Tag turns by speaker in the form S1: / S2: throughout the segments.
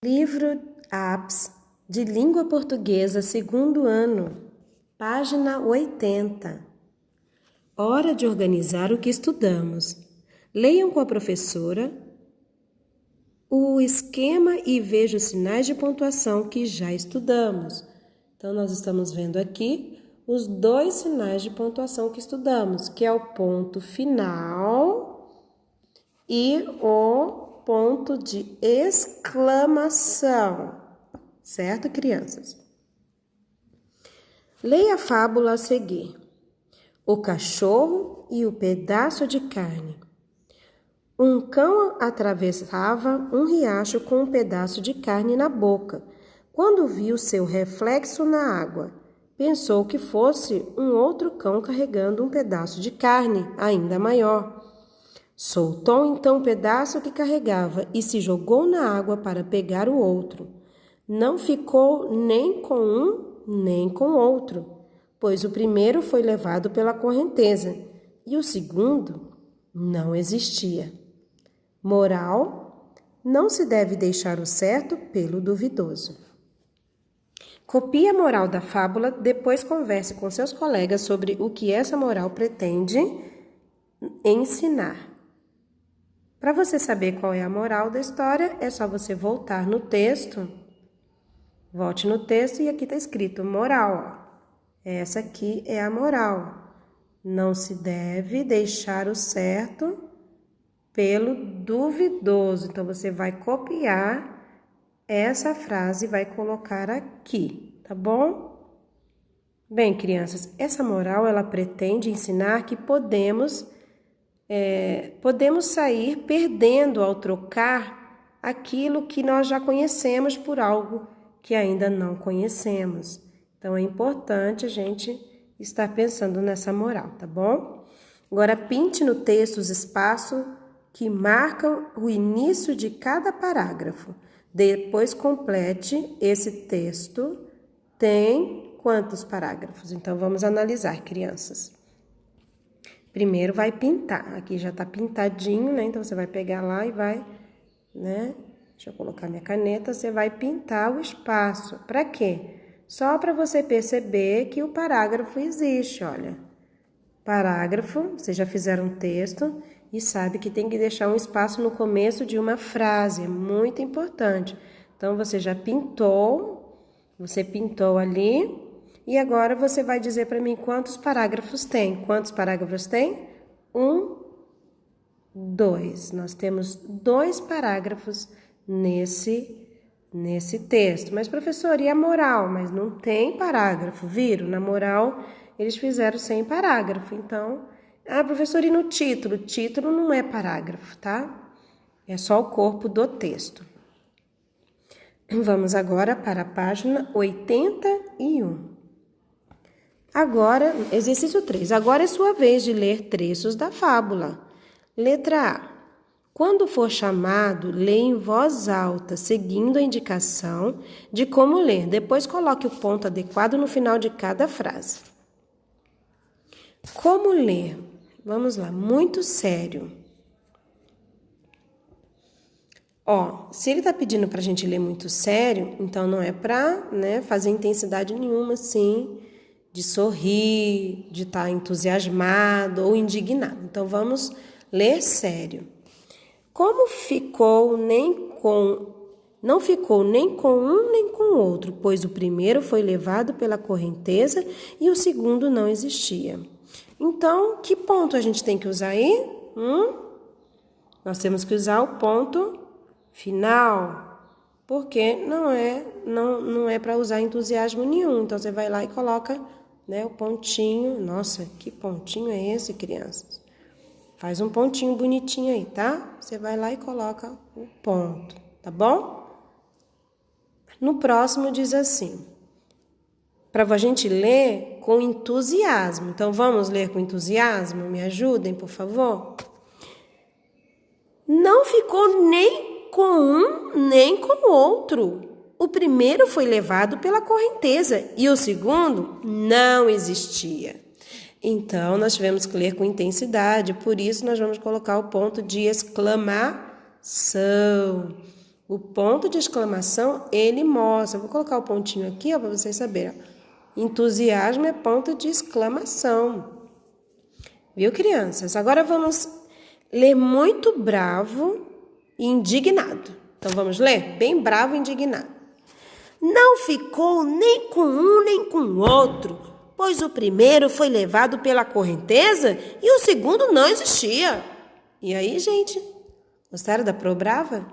S1: Livro APS de Língua Portuguesa, segundo ano, página 80. Hora de organizar o que estudamos. Leiam com a professora o esquema e vejam os sinais de pontuação que já estudamos. Então, nós estamos vendo aqui os dois sinais de pontuação que estudamos, que é o ponto final e o ponto de exclamação. Certo, crianças? Leia a fábula a seguir. O cachorro e o pedaço de carne. Um cão atravessava um riacho com um pedaço de carne na boca. Quando viu seu reflexo na água, pensou que fosse um outro cão carregando um pedaço de carne ainda maior. Soltou então o pedaço que carregava e se jogou na água para pegar o outro. Não ficou nem com um nem com o outro, pois o primeiro foi levado pela correnteza e o segundo não existia. Moral: não se deve deixar o certo pelo duvidoso. Copie a moral da fábula, depois converse com seus colegas sobre o que essa moral pretende ensinar. Para você saber qual é a moral da história, é só você voltar no texto. Volte no texto e aqui está escrito moral. Essa aqui é a moral. Não se deve deixar o certo pelo duvidoso. Então, você vai copiar essa frase e vai colocar aqui, tá bom? Bem, crianças, essa moral, ela pretende ensinar que podemos sair perdendo ao trocar aquilo que nós já conhecemos por algo que ainda não conhecemos. Então, é importante a gente estar pensando nessa moral, tá bom? Agora, pinte no texto os espaços que marcam o início de cada parágrafo. Depois, complete esse texto. Tem quantos parágrafos? Então, vamos analisar, crianças. Primeiro vai pintar, aqui já tá pintadinho, né? Então, você vai pegar lá e vai, né? Deixa eu colocar minha caneta, você vai pintar o espaço. Para quê? Só para você perceber que o parágrafo existe, olha. Parágrafo, vocês já fizeram um texto e sabe que tem que deixar um espaço no começo de uma frase, é muito importante. Então, você já pintou, você pintou ali. E agora você vai dizer para mim quantos parágrafos tem. Quantos parágrafos tem? 1, 2. Nós temos 2 parágrafos nesse texto. Mas, professor, e a moral? Mas não tem parágrafo, viram? Na moral, eles fizeram sem parágrafo. Então, professor, e no título? Título não é parágrafo, tá? É só o corpo do texto. Vamos agora para a página 81. Agora, exercício 3. Agora é sua vez de ler trechos da fábula. Letra A. Quando for chamado, lê em voz alta, seguindo a indicação de como ler. Depois coloque o ponto adequado no final de cada frase. Como ler? Vamos lá, muito sério. Se ele está pedindo para a gente ler muito sério, então não é para, fazer intensidade nenhuma, assim, de sorrir, de estar entusiasmado ou indignado. Então, vamos ler sério. Como não ficou nem com um nem com o outro, pois o primeiro foi levado pela correnteza e o segundo não existia. Então, que ponto a gente tem que usar aí? Nós temos que usar o ponto final, porque não é para usar entusiasmo nenhum. Então, você vai lá e coloca, o pontinho. Nossa, que pontinho é esse, crianças? Faz um pontinho bonitinho aí, tá? Você vai lá e coloca o ponto, tá bom? No próximo diz assim, para a gente ler com entusiasmo. Então, vamos ler com entusiasmo? Me ajudem, por favor? Não ficou nem com um, nem com o outro. O primeiro foi levado pela correnteza e o segundo não existia. Então, nós tivemos que ler com intensidade, por isso nós vamos colocar o ponto de exclamação. O ponto de exclamação, ele mostra. Vou colocar o pontinho aqui, para vocês saberem. Entusiasmo é ponto de exclamação. Viu, crianças? Agora vamos ler muito bravo e indignado. Então, vamos ler? Bem bravo e indignado. Não ficou nem com um nem com o outro, pois o primeiro foi levado pela correnteza e o segundo não existia. E aí, gente? Gostaram da Probrava?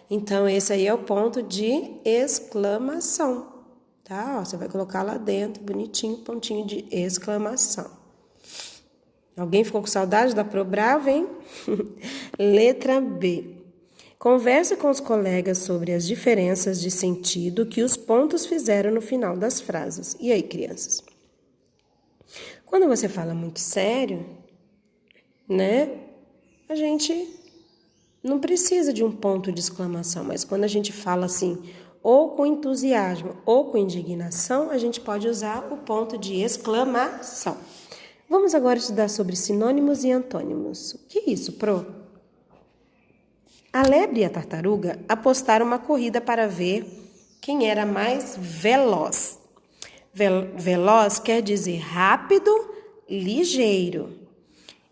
S1: Então, esse aí é o ponto de exclamação, tá? Ó, você vai colocar lá dentro, bonitinho, pontinho de exclamação. Alguém ficou com saudade da Probrava, hein? Letra B. Converse com os colegas sobre as diferenças de sentido que os pontos fizeram no final das frases. E aí, crianças? Quando você fala muito sério, né? A gente não precisa de um ponto de exclamação, mas quando a gente fala assim, ou com entusiasmo ou com indignação, a gente pode usar o ponto de exclamação. Vamos agora estudar sobre sinônimos e antônimos. O que é isso, Pro? A lebre e a tartaruga apostaram uma corrida para ver quem era mais veloz. Veloz quer dizer rápido, ligeiro.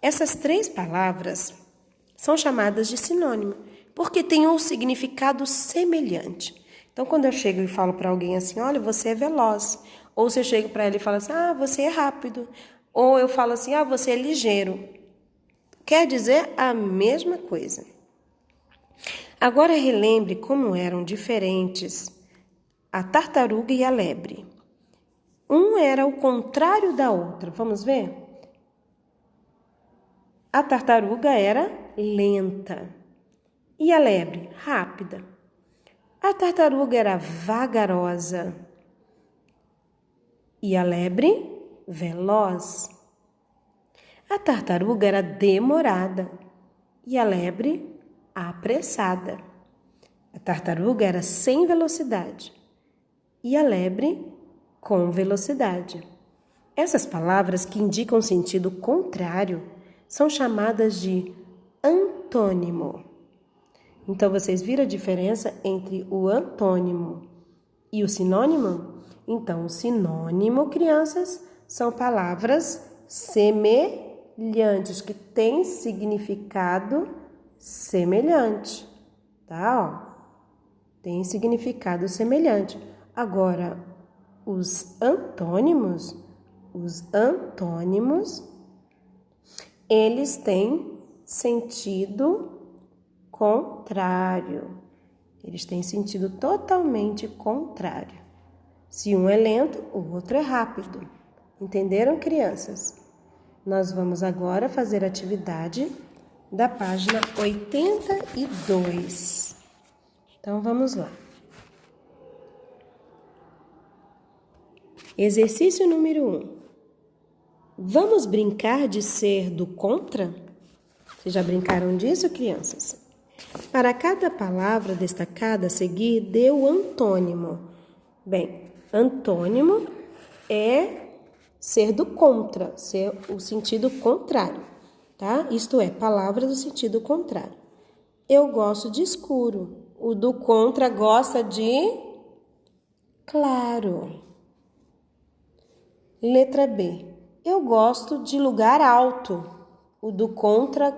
S1: Essas 3 palavras são chamadas de sinônimo, porque têm um significado semelhante. Então, quando eu chego e falo para alguém assim, olha, você é veloz. Ou se eu chego para ele e falo assim, você é rápido. Ou eu falo assim, você é ligeiro. Quer dizer a mesma coisa. Agora relembre como eram diferentes a tartaruga e a lebre. Um era o contrário da outra. Vamos ver? A tartaruga era lenta e a lebre rápida. A tartaruga era vagarosa e a lebre veloz. A tartaruga era demorada e a lebre apressada. A tartaruga era sem velocidade e a lebre com velocidade. Essas palavras que indicam sentido contrário são chamadas de antônimo. Então, vocês viram a diferença entre o antônimo e o sinônimo? Então, o sinônimo, crianças, são palavras semelhantes, que têm significado semelhante, tá? Tem significado semelhante. Agora, os antônimos, eles têm sentido contrário. Eles têm sentido totalmente contrário. Se um é lento, o outro é rápido. Entenderam, crianças? Nós vamos agora fazer a atividade da página 82. Então, vamos lá. Exercício número 1. Vamos brincar de ser do contra? Vocês já brincaram disso, crianças? Para cada palavra destacada a seguir, dê o antônimo. Bem, antônimo é ser do contra, ser o sentido contrário, tá? Isto é, palavra do sentido contrário. Eu gosto de escuro. O do contra gosta de claro. Letra B. Eu gosto de lugar alto. O do contra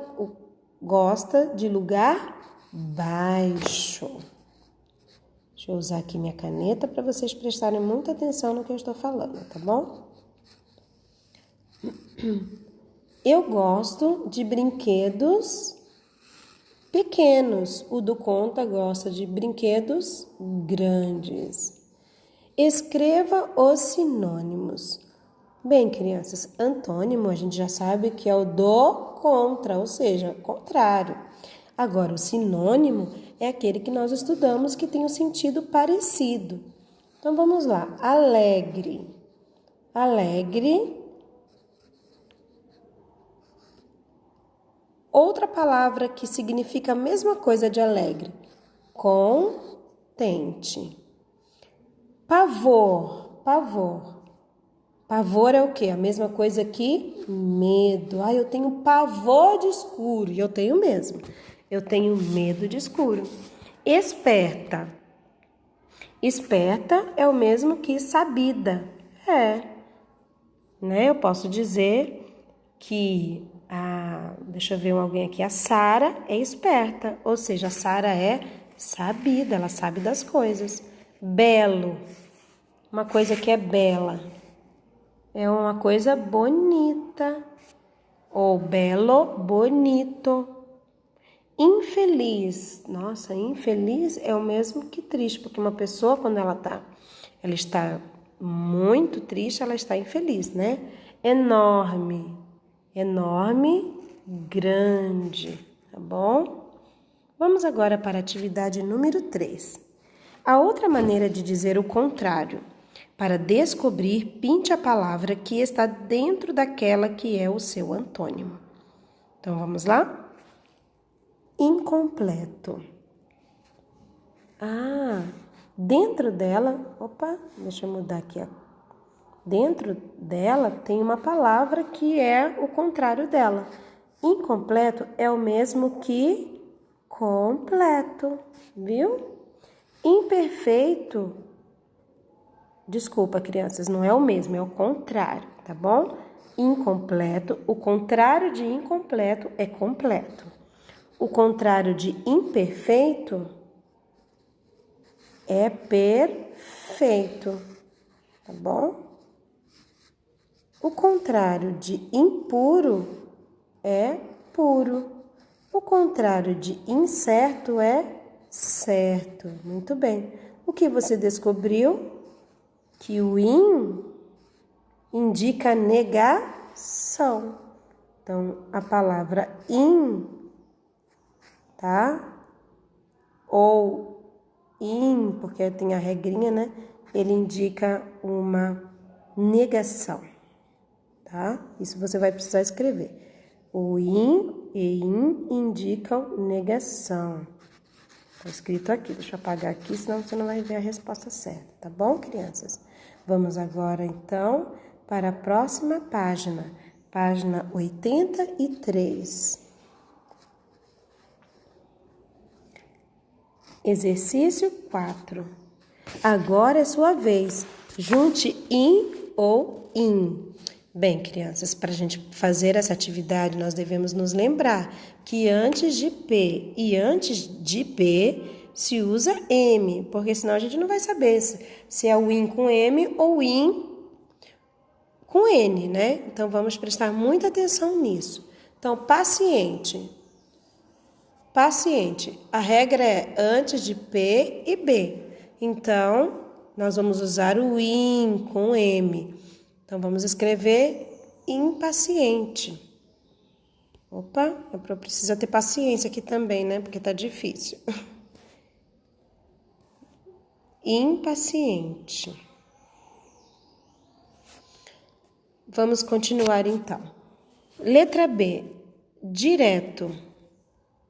S1: gosta de lugar baixo. Deixa eu usar aqui minha caneta para vocês prestarem muita atenção no que eu estou falando, tá bom? Eu gosto de brinquedos pequenos. O do contra gosta de brinquedos grandes. Escreva os sinônimos. Bem, crianças, antônimo a gente já sabe que é o do contra, ou seja, contrário. Agora, o sinônimo é aquele que nós estudamos que tem um sentido parecido. Então, vamos lá. Alegre. Alegre. Outra palavra que significa a mesma coisa de alegre. Contente. Pavor. Pavor. Pavor é o quê? A mesma coisa que medo. Eu tenho pavor de escuro. E eu tenho mesmo. Eu tenho medo de escuro. Esperta. Esperta é o mesmo que sabida. Né? Eu posso dizer que deixa eu ver alguém aqui, a Sara é esperta, ou seja, a Sara é sabida, ela sabe das coisas. Belo, uma coisa que é bela, é uma coisa bonita, ou belo, bonito. Infeliz, nossa, infeliz é o mesmo que triste, porque uma pessoa quando ela está muito triste, ela está infeliz, né? Enorme, enorme, grande, tá bom? Vamos agora para a atividade número 3. A outra maneira de dizer o contrário. Para descobrir, pinte a palavra que está dentro daquela que é o seu antônimo. Então, vamos lá? Incompleto. Dentro dela, deixa eu mudar aqui, ó. Dentro dela tem uma palavra que é o contrário dela. Incompleto é o mesmo que completo, viu? Imperfeito, desculpa, crianças, não é o mesmo, é o contrário, tá bom? Incompleto, o contrário de incompleto é completo. O contrário de imperfeito é perfeito, tá bom? O contrário de impuro é puro. O contrário de incerto é certo. Muito bem. O que você descobriu? Que o indica negação. Então, a palavra tá? Ou porque tem a regrinha, né? Ele indica uma negação, tá? Isso você vai precisar escrever. O e indicam negação. Tá escrito aqui, deixa eu apagar aqui, senão você não vai ver a resposta certa, tá bom, crianças? Vamos agora, então, para a próxima página. Página 83. Exercício 4. Agora é sua vez. Junte ou in. Bem, crianças, para a gente fazer essa atividade, nós devemos nos lembrar que antes de P e antes de B se usa M, porque senão a gente não vai saber se é o in com M ou in com N, né? Então, vamos prestar muita atenção nisso. Então, paciente. Paciente, a regra é antes de P e B. Então, nós vamos usar o in com M. Então, vamos escrever impaciente. Eu preciso ter paciência aqui também, né? Porque tá difícil. Impaciente. Vamos continuar, então. Letra B, direto.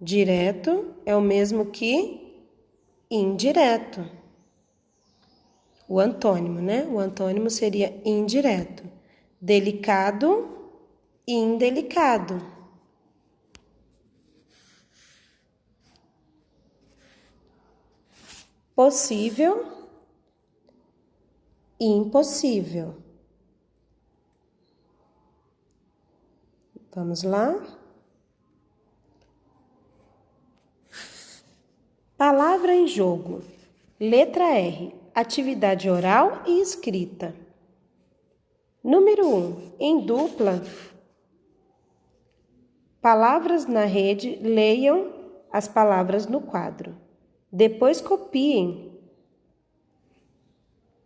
S1: Direto é o mesmo que indireto. O antônimo, né? O antônimo seria indireto. Delicado, indelicado. Possível, impossível. Vamos lá? Palavra em jogo. Letra R. Atividade oral e escrita. Número 1. Em dupla. Palavras na rede. Leiam as palavras no quadro. Depois copiem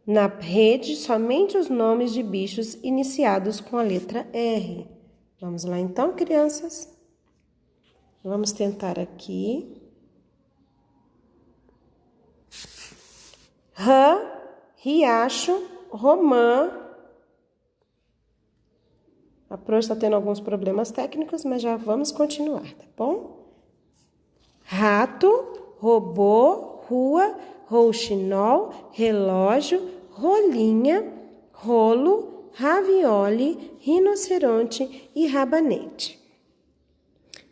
S1: na rede somente os nomes de bichos iniciados com a letra R. Vamos lá então, crianças? Vamos tentar aqui. Rã, riacho, romã. A Pro está tendo alguns problemas técnicos, mas já vamos continuar, tá bom? Rato, robô, rua, rouxinol, relógio, rolinha, rolo, ravioli, rinoceronte e rabanete.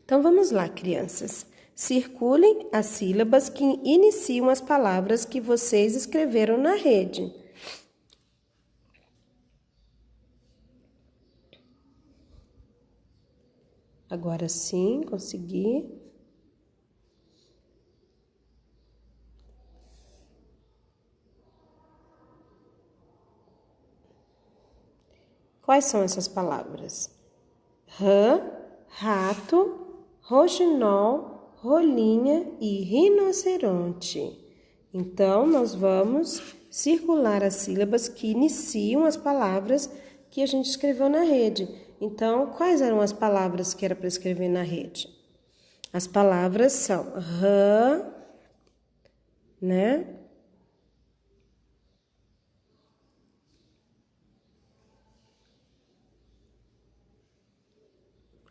S1: Então, vamos lá, crianças. Circulem as sílabas que iniciam as palavras que vocês escreveram na rede. Agora sim, consegui. Quais são essas palavras? Rã, rato, roxinol, rolinha e rinoceronte. Então, nós vamos circular as sílabas que iniciam as palavras que a gente escreveu na rede. Então, quais eram as palavras que era para escrever na rede? As palavras são rã, né?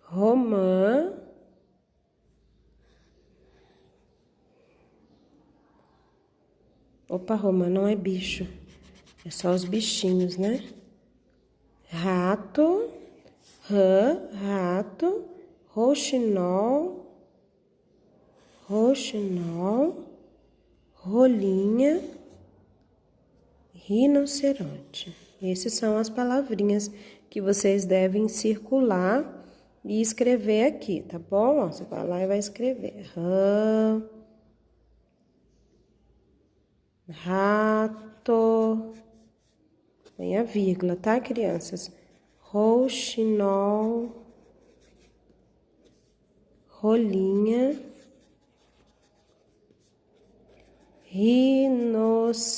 S1: Romã, opa, romã não é bicho, é só os bichinhos, né? Rato, rã, rato, roxinol, rolinha, rinoceronte. Essas são as palavrinhas que vocês devem circular e escrever aqui, tá bom? Ó, você vai lá e vai escrever. Rã, rato, vem a vírgula, tá, crianças? Roxinol, rolinha, rinoceronte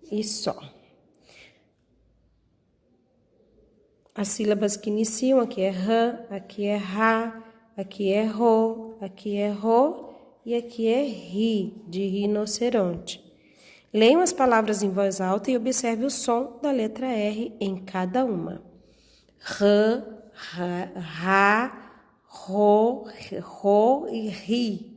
S1: e só. As sílabas que iniciam, aqui é rã, aqui é rá, aqui é ro, aqui é ro e aqui é ri, de rinoceronte. Leiam as palavras em voz alta e observe o som da letra R em cada uma. Rã, rá, ro e ri.